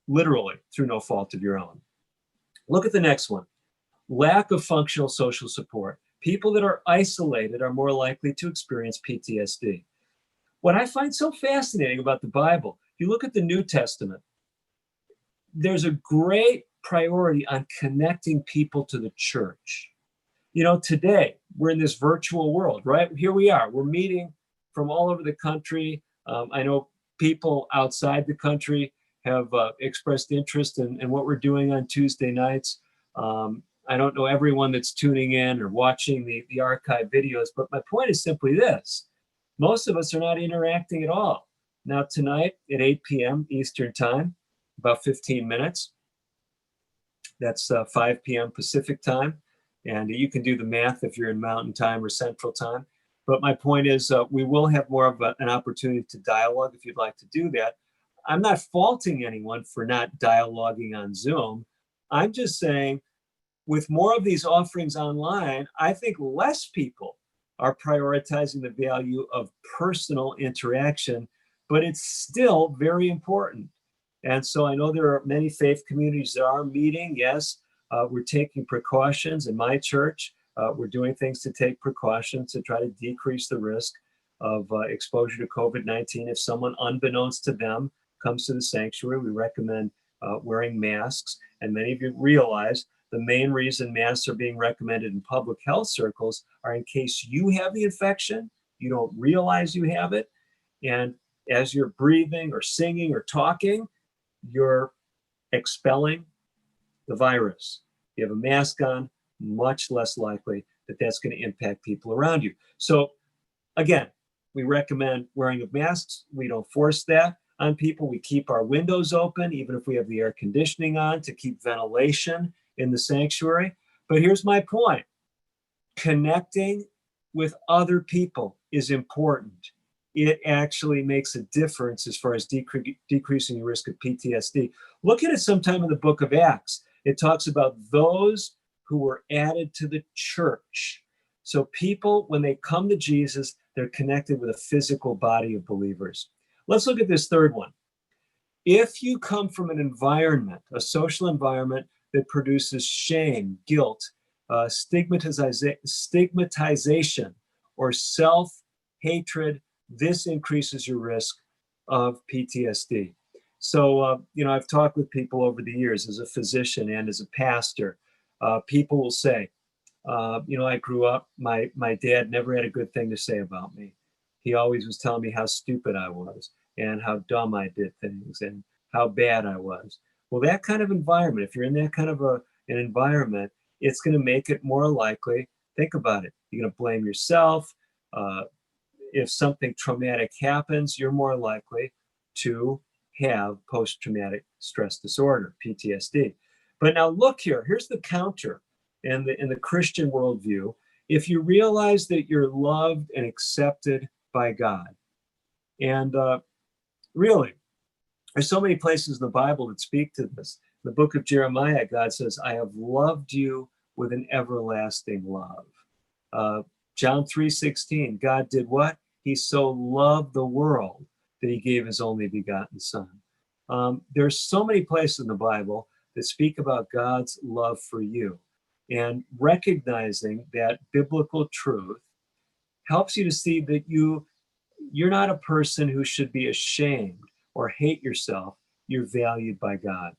literally through no fault of your own. Look at the next one. Lack of functional social support. People that are isolated are more likely to experience PTSD. What I find so fascinating about the Bible, if you look at the New Testament, there's a great priority on connecting people to the church. You know, today we're in this virtual world, right? Here we are. We're meeting from all over the country. I know people outside the country have expressed interest in what we're doing on Tuesday nights. I don't know everyone that's tuning in or watching the archive videos, but my point is simply this. Most of us are not interacting at all. Now tonight at 8 p.m. Eastern time, about 15 minutes. That's 5 p.m. Pacific time. And you can do the math if you're in Mountain Time or Central Time. But my point is we will have more of an opportunity to dialogue if you'd like to do that. I'm not faulting anyone for not dialoguing on Zoom. I'm just saying with more of these offerings online, I think less people are prioritizing the value of personal interaction, but it's still very important. And so I know there are many faith communities that are meeting. Yes, we're taking precautions in my church. We're doing things to take precautions to try to decrease the risk of exposure to COVID-19. If someone unbeknownst to them comes to the sanctuary, we recommend wearing masks. And many of you realize the main reason masks are being recommended in public health circles are in case you have the infection, you don't realize you have it. And as you're breathing or singing or talking, you're expelling the virus. You have a mask on, much less likely that that's going to impact people around you. So again, we recommend wearing of masks. We don't force that on people. We keep our windows open, even if we have the air conditioning on, to keep ventilation in the sanctuary. But here's my point. Connecting with other people is important. It actually makes a difference as far as decreasing the risk of PTSD. Look at it sometime in the book of Acts. It talks about those who were added to the church. So people, when they come to Jesus, they're connected with a physical body of believers. Let's look at this third one. If you come from an environment, a social environment that produces shame, guilt, stigmatization, or self-hatred, this increases your risk of PTSD. So, I've talked with people over the years as a physician and as a pastor. People will say, I grew up, my dad never had a good thing to say about me. He always was telling me how stupid I was and how dumb I did things and how bad I was. Well, that kind of environment, if you're in that kind of an environment, it's going to make it more likely. Think about it. You're going to blame yourself. If something traumatic happens, you're more likely to have post-traumatic stress disorder, PTSD. But now look here, here's the counter in the Christian worldview. If you realize that you're loved and accepted by God, and really, there's so many places in the Bible that speak to this. In the book of Jeremiah, God says, I have loved you with an everlasting love. John 3:16, God did what? He so loved the world that he gave his only begotten son. There's so many places in the Bible that speak about God's love for you. And recognizing that biblical truth helps you to see that you're not a person who should be ashamed or hate yourself. You're valued by God.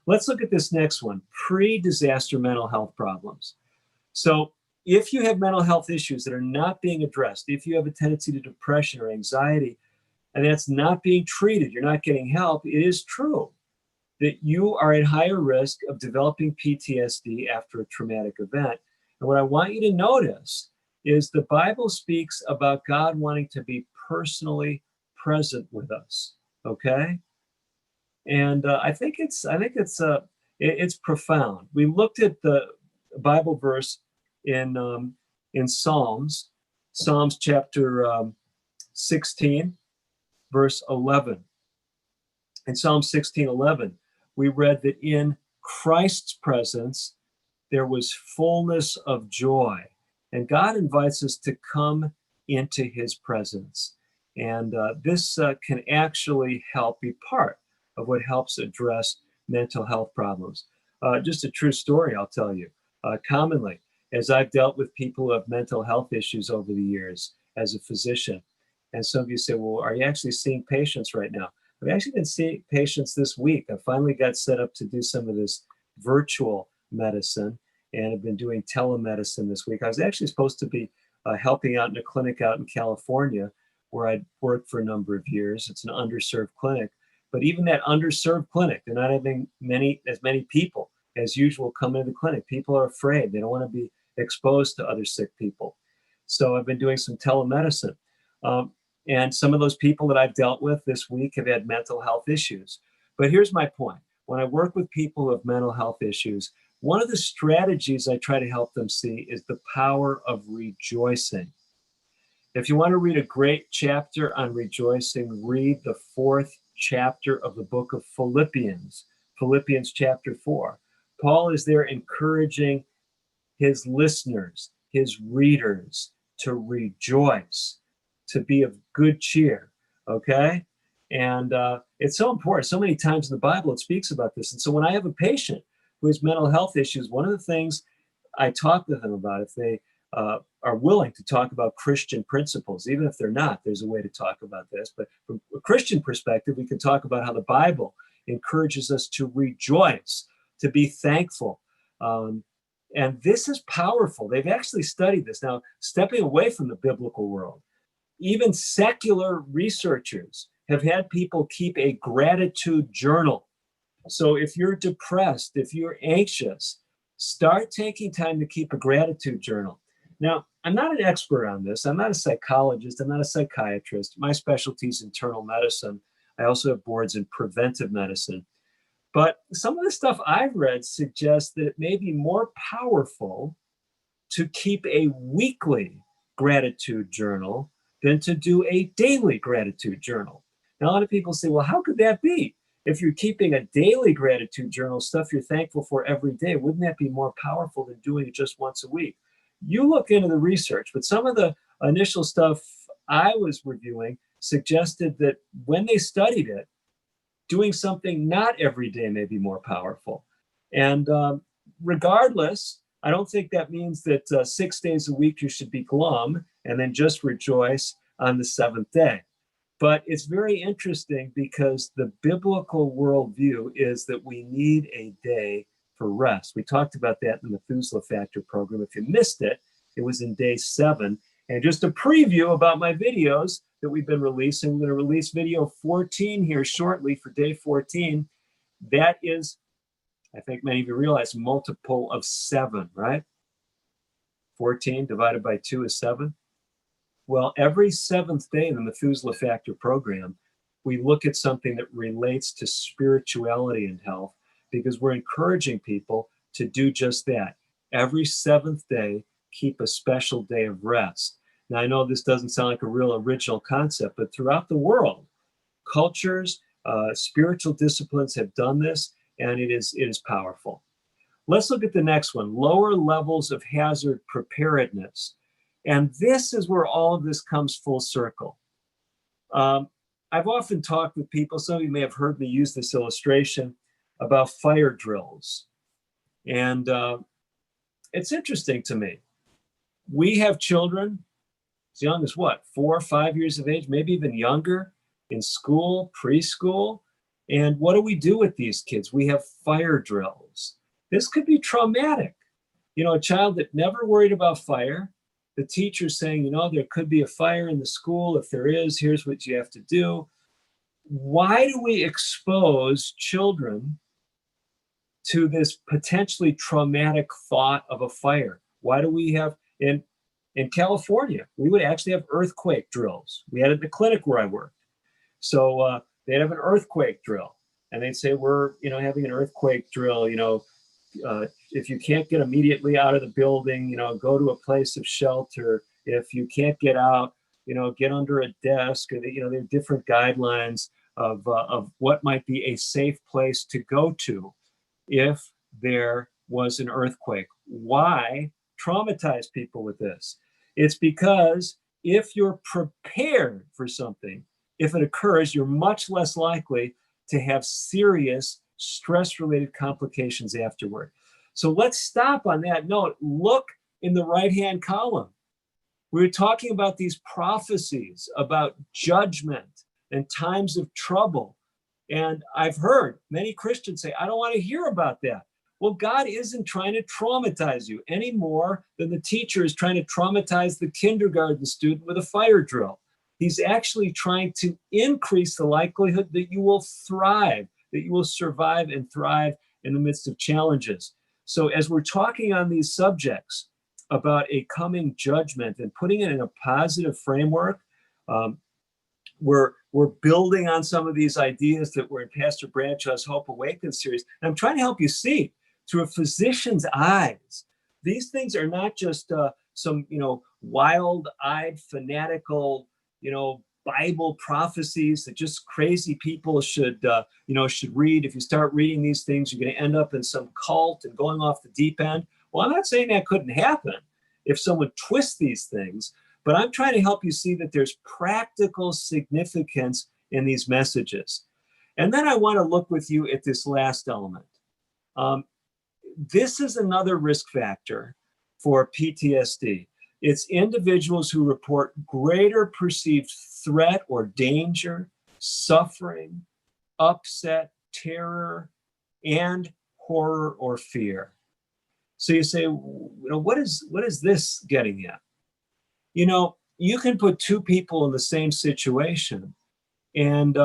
Let's look at this next one, pre-disaster mental health problems. So if you have mental health issues that are not being addressed, if you have a tendency to depression or anxiety, and that's not being treated, you're not getting help, it is true that you are at higher risk of developing PTSD after a traumatic event. And what I want you to notice is the Bible speaks about God wanting to be personally present with us. Okay, and it's profound. We looked at the Bible verse in Psalms chapter 16, verse 11. In Psalm 16:11, we read that in Christ's presence there was fullness of joy, and God invites us to come into His presence. And this can actually help be part of what helps address mental health problems. Just a true story, I'll tell you. Commonly, as I've dealt with people who have mental health issues over the years as a physician, and some of you say, well, are you actually seeing patients right now? I've actually been seeing patients this week. I finally got set up to do some of this virtual medicine, and I've been doing telemedicine this week. I was actually supposed to be helping out in a clinic out in California where I'd worked for a number of years. It's an underserved clinic. But even that underserved clinic, they're not having as many people as usual come into the clinic. People are afraid. They don't want to be exposed to other sick people. So I've been doing some telemedicine. And some of those people that I've dealt with this week have had mental health issues. But here's my point. When I work with people who have mental health issues, one of the strategies I try to help them see is the power of rejoicing. If you want to read a great chapter on rejoicing, read the 4th chapter of the book of Philippians, Philippians chapter 4. Paul is there encouraging his listeners, his readers, to rejoice, to be of good cheer, okay? And it's so important. So many times in the Bible, it speaks about this. And so when I have a patient who has mental health issues, one of the things I talk with them about, if they are willing to talk about Christian principles, even if they're not, there's a way to talk about this. But from a Christian perspective, we can talk about how the Bible encourages us to rejoice, to be thankful. And this is powerful. They've actually studied this. Now, stepping away from the biblical world, even secular researchers have had people keep a gratitude journal. So if you're depressed, if you're anxious, start taking time to keep a gratitude journal. Now, I'm not an expert on this. I'm not a psychologist. I'm not a psychiatrist. My specialty is internal medicine. I also have boards in preventive medicine. But some of the stuff I've read suggests that it may be more powerful to keep a weekly gratitude journal than to do a daily gratitude journal. Now, a lot of people say, well, how could that be? If you're keeping a daily gratitude journal, stuff you're thankful for every day, wouldn't that be more powerful than doing it just once a week? You look into the research, but some of the initial stuff I was reviewing suggested that when they studied it, doing something not every day may be more powerful. And regardless, I don't think that means that 6 days a week you should be glum and then just rejoice on the 7th day. But it's very interesting because the biblical worldview is that we need a day for rest. We talked about that in the Methuselah Factor program. If you missed it, it was in day 7. And just a preview about my videos that we've been releasing. We're going to release video 14 here shortly for day 14. That is, I think many of you realize, multiple of 7, right? 14 divided by 2 is 7. Well, every 7th day in the Methuselah Factor program, we look at something that relates to spirituality and health because we're encouraging people to do just that. Every 7th day, keep a special day of rest. Now, I know this doesn't sound like a real original concept, but throughout the world, cultures, spiritual disciplines have done this, and it is powerful. Let's look at the next one, lower levels of hazard preparedness. And this is where all of this comes full circle. I've often talked with people, some of you may have heard me use this illustration about fire drills. And it's interesting to me. We have children as young as what, 4 or 5 years of age, maybe even younger, in school, preschool, And what do we do with these kids? We have fire drills. This could be traumatic. You know, a child that never worried about fire, the teacher's saying, you know, there could be a fire in the school. If there is, here's what you have to do. Why do we expose children to this potentially traumatic thought of a fire? Why do we have, in California, we would actually have earthquake drills. We had it at the clinic where I worked. So they'd have an earthquake drill, and they'd say, we're, you know, having an earthquake drill, you know, if you can't get immediately out of the building, you know, go to a place of shelter. If you can't get out, you know, get under a desk. Or you know, there are different guidelines of what might be a safe place to go to if there was an earthquake. Why traumatize people with this? It's because if you're prepared for something, if it occurs, you're much less likely to have serious stress-related complications afterward. So let's stop on that note. Look in the right-hand column. We were talking about these prophecies about judgment and times of trouble. And I've heard many Christians say, I don't want to hear about that. Well, God isn't trying to traumatize you any more than the teacher is trying to traumatize the kindergarten student with a fire drill. He's actually trying to increase the likelihood that you will thrive, that you will survive and thrive in the midst of challenges. So as we're talking on these subjects about a coming judgment and putting it in a positive framework, we're building on some of these ideas that were in Pastor Bradshaw's Hope Awakens series. And I'm trying to help you see through a physician's eyes. These things are not just some, you know, wild-eyed, fanatical, you know, Bible prophecies that just crazy people should, you know, should read. If you start reading these things, you're going to end up in some cult and going off the deep end. Well, I'm not saying that couldn't happen if someone twists these things, but I'm trying to help you see that there's practical significance in these messages. And then I want to look with you at this last element. This is another risk factor for PTSD. It's individuals who report greater perceived threat or danger, suffering, upset, terror, and horror or fear. So you say, you know, what is this getting at? You know, you can put two people in the same situation, and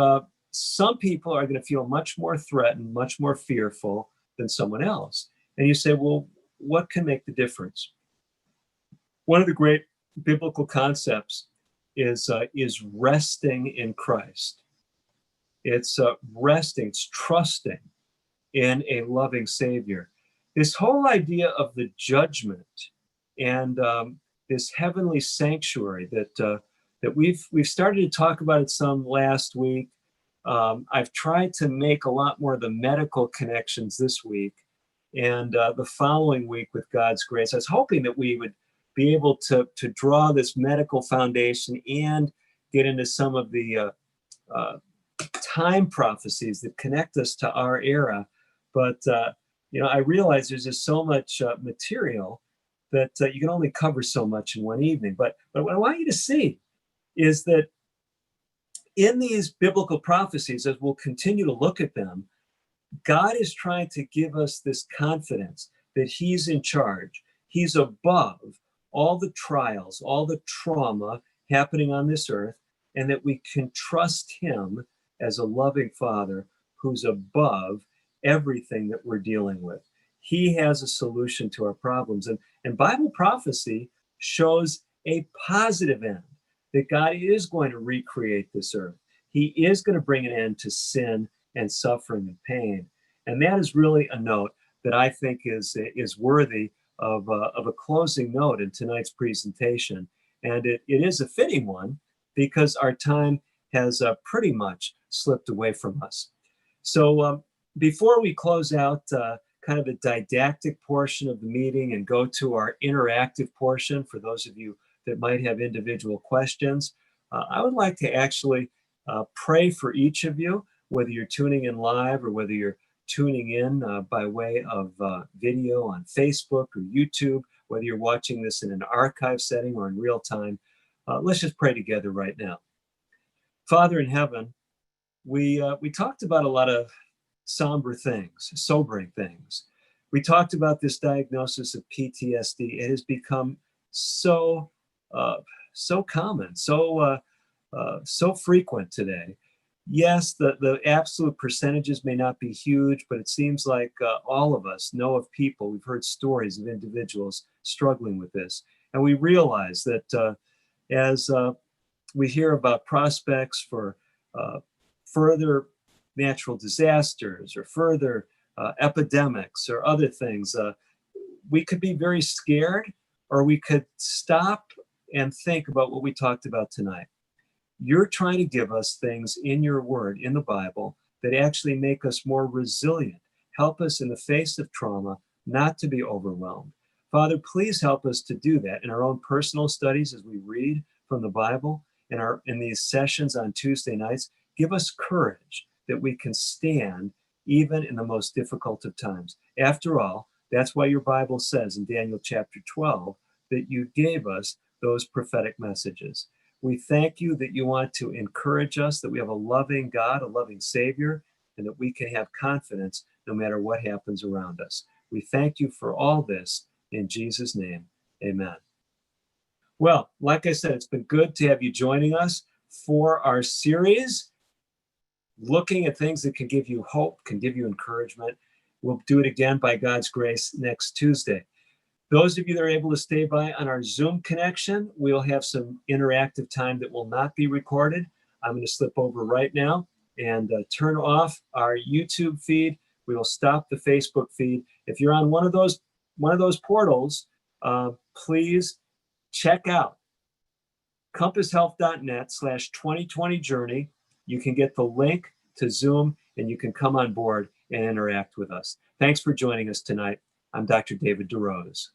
some people are going to feel much more threatened, much more fearful than someone else. And you say, well, what can make the difference? One of the great biblical concepts is resting in Christ. It's resting, it's trusting in a loving Savior. This whole idea of the judgment and this heavenly sanctuary that we've started to talk about it some last week. I've tried to make a lot more of the medical connections this week, and the following week, with God's grace, I was hoping that we would be able to draw this medical foundation and get into some of the time prophecies that connect us to our era. But you know, I realize there's just so much material that you can only cover so much in one evening. But what I want you to see is that in these biblical prophecies, as we'll continue to look at them, God is trying to give us this confidence that He's in charge. He's above all the trials, all the trauma happening on this earth, and that we can trust Him as a loving Father who's above everything that we're dealing with. He has a solution to our problems. And Bible prophecy shows a positive end, that God is going to recreate this earth. He is going to bring an end to sin and suffering and pain. And that is really a note that I think is worthy of a closing note in tonight's presentation. And it is a fitting one because our time has pretty much slipped away from us. So before we close out kind of the didactic portion of the meeting and go to our interactive portion, for those of you that might have individual questions, I would like to actually pray for each of you, whether you're tuning in live or whether you're tuning in by way of video on Facebook or YouTube, whether you're watching this in an archive setting or in real time. Let's just pray together right now. Father in heaven, we talked about a lot of somber things, sobering things. We talked about this diagnosis of PTSD. It has become so common, so frequent today. Yes, the absolute percentages may not be huge, but it seems like all of us know of people. We've heard stories of individuals struggling with this, and we realize that as we hear about prospects for further natural disasters or further epidemics or other things, we could be very scared, or we could stop and think about what we talked about tonight. You're trying to give us things in your word, in the Bible, that actually make us more resilient, help us in the face of trauma not to be overwhelmed. Father, please help us to do that in our own personal studies as we read from the Bible, in these sessions on Tuesday nights. Give us courage that we can stand even in the most difficult of times. After all, that's why your Bible says in Daniel chapter 12 that you gave us those prophetic messages. We thank you that you want to encourage us, that we have a loving God, a loving Savior, and that we can have confidence no matter what happens around us. We thank you for all this in Jesus' name. Amen. Well, like I said, it's been good to have you joining us for our series, looking at things that can give you hope, can give you encouragement. We'll do it again by God's grace next Tuesday. Those of you that are able to stay by on our Zoom connection, we'll have some interactive time that will not be recorded. I'm going to slip over right now and turn off our YouTube feed. We will stop the Facebook feed. If you're on one of those portals, please check out compasshealth.net/2020journey. You can get the link to Zoom and you can come on board and interact with us. Thanks for joining us tonight. I'm Dr. David DeRose.